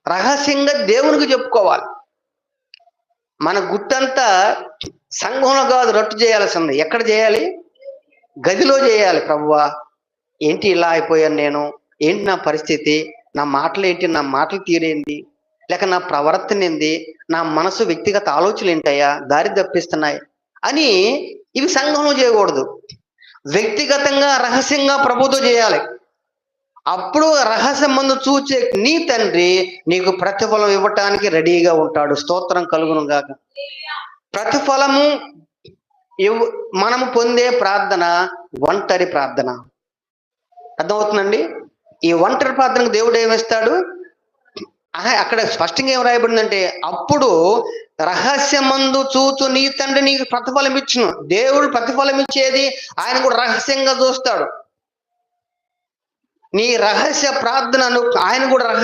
రహస్యంగా దేవునికి చెప్పుకోవాలి. మన గుట్టంతా సంఘంలో కాదు రట్టు చేయాల్సింది. ఎక్కడ చేయాలి? గదిలో చేయాలి. ప్రభువా, ఏంటి ఇలా అయిపోయాను నేను? ఏంటి నా పరిస్థితి? నా మాటలేంటి? నా మాటల తీరేంది? లేక నా ప్రవర్తన ఏంది? నా మనసు వ్యక్తిగత ఆలోచనలు ఏంటయ్యా? దారి తప్పిస్తున్నాయి అని ఇవి సంఘంలో చేయకూడదు. వ్యక్తిగతంగా రహస్యంగా ప్రభుతో చేయాలి. అప్పుడు రహస్యమందు చూచే నీ తండ్రి నీకు ప్రతిఫలం ఇవ్వటానికి రెడీగా ఉంటాడు. స్తోత్రం కలుగును గాక. ప్రతిఫలము మనము పొందే ప్రార్థన ఒంటరి ప్రార్థన. అర్థమవుతుందండి? ఈ ఒంటరి ప్రార్థనకు దేవుడు ఏమిస్తాడు? అక్కడ స్పష్టంగా ఏం రాయబడిందంటే, అప్పుడు రహస్యమందు చూచు నీ తండ్రి నీకు ప్రతిఫలం ఇచ్చును. దేవుడు ప్రతిఫలం ఇచ్చేది ఆయన కూడా రహస్యంగా చూస్తాడు. నీ రహస్య ప్రార్థనను ఆయన కూడా రహస్య